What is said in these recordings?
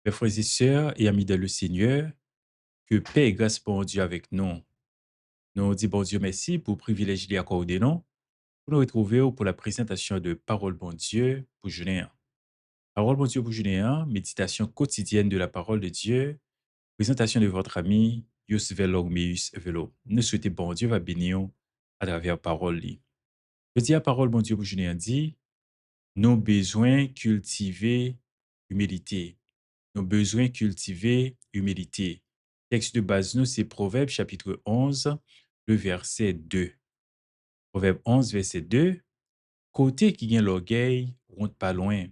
Mes frères et sœurs et amis dans le Seigneur, que paix et grâce pour Dieu avec nous. Nous disons bon Dieu merci pour le privilège qu'il a accordé nous, pour nous retrouver pour la présentation de Parole bon Dieu pour journée. Parole bon Dieu pour journée, méditation quotidienne de la parole de Dieu, présentation de votre ami Yus Velogmeus Velo. Nous souhaitons bon Dieu va bénir à travers parole. Je dis à Parole bon Dieu pour journée dit, nous besoin cultiver humilité. Nos besoins cultiver humilité. Texte de base, nous, c'est Proverbe chapitre 11, le verset 2. Proverbe 11, verset 2. Côté qui gagne l'orgueil, rentre pas loin.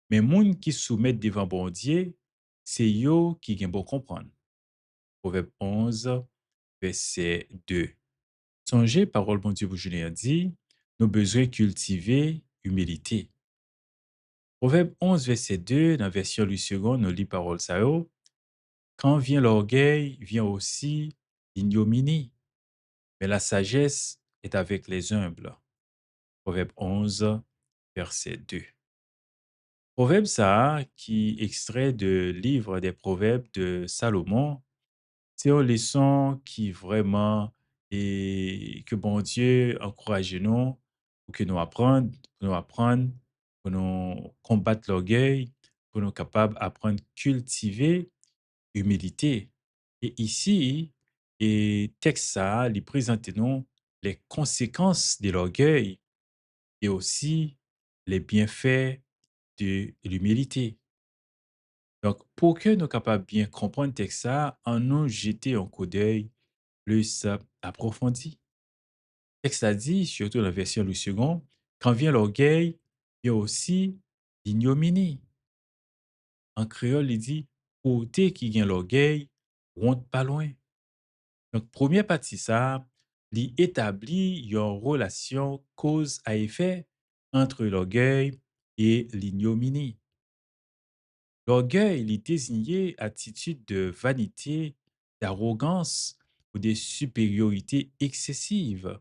Mais moun qui soumet devant bon Dieu, c'est yo qui gagne bon comprendre. Proverbe 11, verset 2. Songez, parole bon Dieu pour Julien dit, nos besoins cultiver humilité. Proverbe 11, verset 2, dans la version du second, nous lit parole ça yo. Quand vient l'orgueil, vient aussi l'ignominie, mais la sagesse est avec les humbles. Proverbe 11, verset 2. Proverbe ça, qui extrait de livre des Proverbes de Salomon, c'est une leçon qui vraiment et que bon Dieu encourage nous pour que nous apprendre, pour nous combattre l'orgueil, pour nous capables d'apprendre à cultiver humilité. Et ici, et texte ça, il présente nous les conséquences de l'orgueil et aussi les bienfaits de l'humilité. Donc, pour que nous capables bien comprendre texte ça, en nous jeter un coup d'œil plus approfondi. Texte a dit, surtout dans la version du second, quand vient l'orgueil, il y a aussi l'ignominie. En créole, il dit, côté qui vient l'orgueil, rentre pas loin. Donc, première partie ça, li établit une relation cause à effet entre l'orgueil et l'ignominie. L'orgueil, il désignait attitude de vanité, d'arrogance ou de supériorité excessive.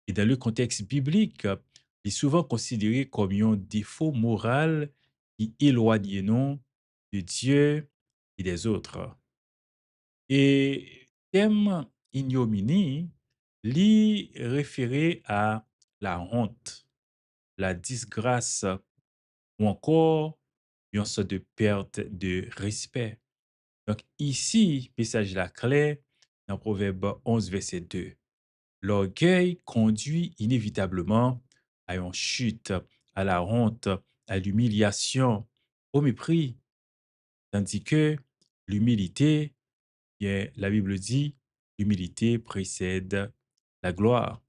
Et dans le contexte biblique, il est souvent considéré comme un défaut moral qui éloigne nous de Dieu et des autres. Et thème ignominie, li référé à la honte, la disgrâce ou encore une sorte de perte de respect. Donc ici, message la clé dans Proverbe 11, verset 2. L'orgueil conduit inévitablement à une chute, à la honte, à l'humiliation, au mépris, tandis que l'humilité, bien, la Bible dit, l'humilité précède la gloire.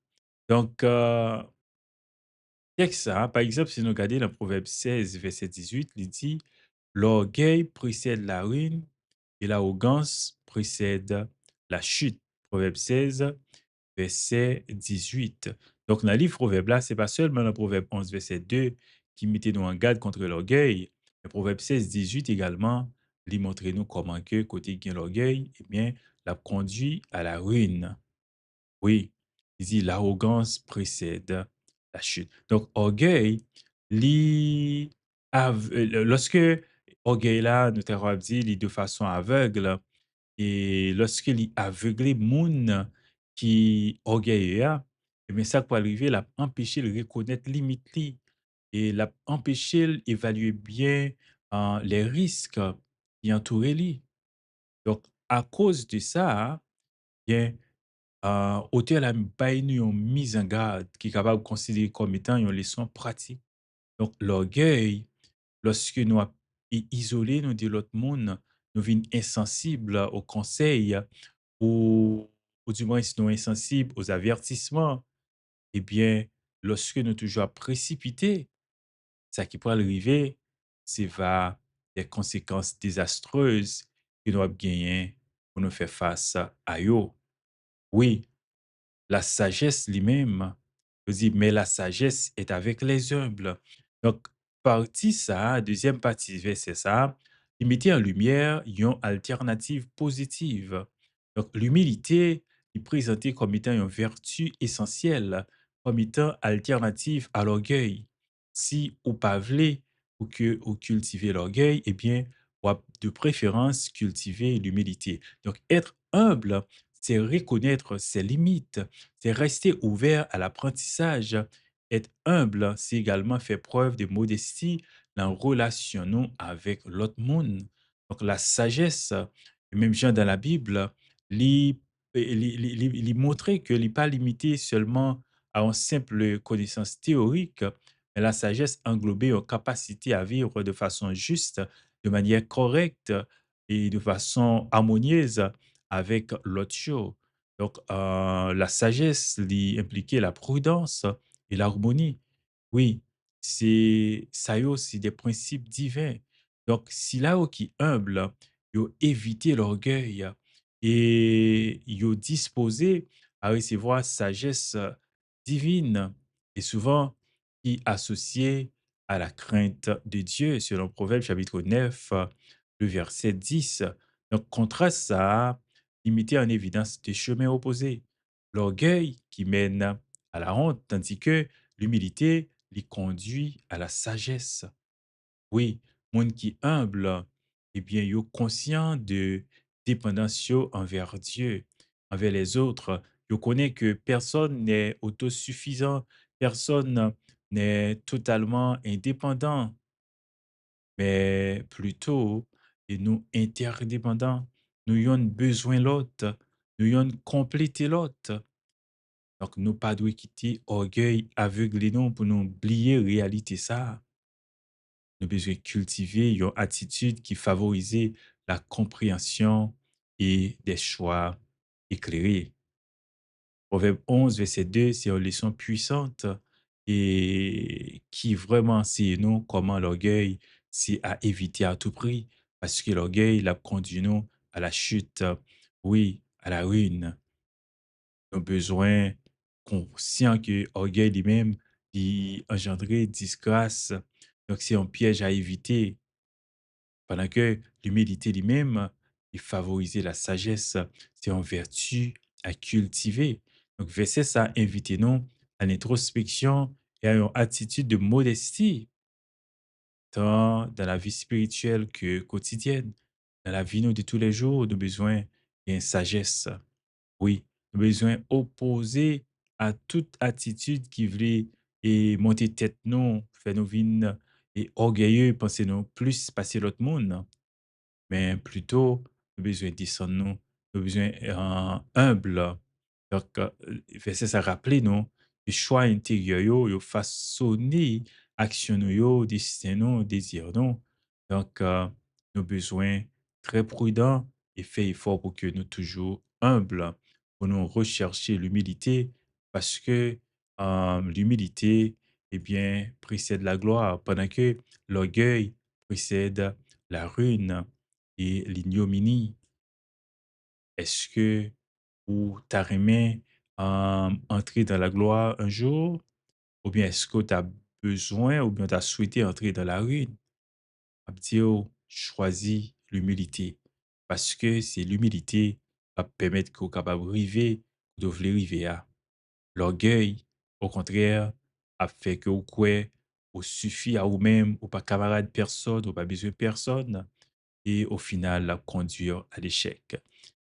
Donc, texte ça, par exemple, si nous regardons dans Proverbe 16, verset 18, il dit, l'orgueil précède la ruine et l'arrogance précède la chute. Proverbe 16, verset 18. Donc, dans le livre Proverbe là, c'est pas seulement le Proverbe 11, verset 2 qui mettait nous en garde contre l'orgueil, le Proverbe 16, 18 également, lui montrer nous comment que côté qui l'orgueil, eh bien, l'a conduit à la ruine. Oui, il dit l'arrogance précède la chute. Donc, orgueil, lorsque orgueil là, nous t'avons dit, lit de façon aveugle, et lorsque li aveugle moun qui orgueilleux, eh bien, ça peut arriver, l'a empêché de reconnaître limite li, et l'a empêché d'évaluer bien les risques qui entourent lui. Donc, à cause de ça, bien, auteur la bay nou yon mise en garde qui est capable de considérer comme étant une leçon pratique. Donc, l'orgueil, lorsque nous isolés nous de l'autre monde, nous vînes insensibles aux conseils ou, ou du moins si nous insensibles aux avertissements, eh bien, lorsque nous toujours précipités, ça qui peut arriver, c'est va des conséquences désastreuses que nous avons gagnées pour nous faire face à eux. Oui, la sagesse lui-même, je dis, mais la sagesse est avec les humbles. Donc, partie ça, deuxième partie, verset ça, il mettait en lumière une alternative positive. Donc, l'humilité est présentée comme étant une vertu essentielle, comme étant alternative à l'orgueil. Si ou pas voulez ou que ou cultiver l'orgueil, eh bien, ou de préférence cultiver l'humilité. Donc, être humble, c'est reconnaître ses limites, c'est rester ouvert à l'apprentissage. Être humble, c'est également faire preuve de modestie dans relationnons avec l'autre monde. Donc, la sagesse, même Jean dans la Bible, lui, lui montrer que n'est pas limité seulement à une simple connaissance théorique, mais la sagesse englobait une capacité à vivre de façon juste, de manière correcte et de façon harmonieuse avec l'autre chose. Donc, la sagesse impliquait la prudence et l'harmonie. Oui, c'est ça y est aussi des principes divins. Donc, si là qui humble, yo éviter l'orgueil et yo disposé à recevoir sagesse divine et souvent qui associée à la crainte de Dieu, selon Proverbe chapitre 9, le verset 10. Donc, contraste ça, limiter en évidence des chemins opposés. L'orgueil qui mène à la honte, tandis que l'humilité les conduit à la sagesse. Oui, monde qui humble, eh bien, yo conscient de dépendance yo envers Dieu, envers les autres. Yo connaît que personne n'est autosuffisant, personne n'est totalement indépendant, mais plutôt, et nous interdépendants. Nous avons besoin de l'autre, nous avons complété l'autre. Donc, nous pas de quitter orgueil aveuglé non pour nous oublier réalité ça. Nous besoin cultiver une attitude qui favorise la compréhension et des choix éclairés. Proverbe 11, verset 2, c'est une leçon puissante et qui vraiment enseigne nous comment l'orgueil, c'est à éviter à tout prix, parce que l'orgueil, l'a conduit nous à la chute, oui, à la ruine. Nos besoins conscients que l'orgueil lui-même, il engendrait disgrâce. Donc, c'est un piège à éviter. Pendant que l'humilité lui-même, il favorisait la sagesse, c'est une vertu à cultiver. Donc, verset ça invite nous à l'introspection et à une attitude de modestie, tant dans la vie spirituelle que quotidienne. Dans la vie nous, de tous les jours, nous avons besoin d'une sagesse. Oui, nous avons besoin opposer à toute attitude qui voulait et monter tête nous, faire nous vines et orgueilleux, penser nous plus passer l'autre monde, mais plutôt, nous besoin descendre nous, nous besoin humble. Donc, verset ça rappelle nous, les choix intérieurs yo façonner action nou yo, destin nous, désir nous. Donc, nous besoin très prudent et faire effort pour que nous toujours humbles, pour nous rechercher l'humilité, parce que l'humilité, eh bien, précède la gloire, pendant que l'orgueil précède la ruine et l'ignominie. Est-ce que ou tu aimé entrer dans la gloire un jour? Ou bien est-ce que tu as besoin ou bien tu as souhaité entrer dans la ruine? Abdio, choisis l'humilité. Parce que c'est l'humilité qui va permettre qu'on capable de arriver, de vouloir arriver à. L'orgueil, au contraire, a fait que vous croyez, au suffit à vous-même, ou pas camarade personne, ou pas besoin de personne, et au final, la conduire à l'échec.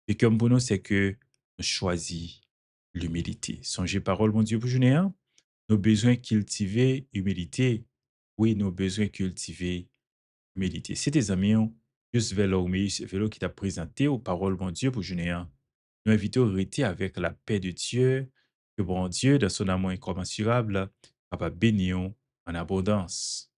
Et comme pour nous, c'est que nous choisissons l'humilité. Songez parole, mon Dieu, pour journée, hein? Nos besoins cultiver humilité. Oui, nos besoins cultiver humilité. C'est des amis, hein, juste vélo qui t'a présenté aux paroles, mon Dieu, pour journée, hein. Nous invitons à rester avec la paix de Dieu, que bon Dieu, dans son amour incommensurable, va bénir en abondance.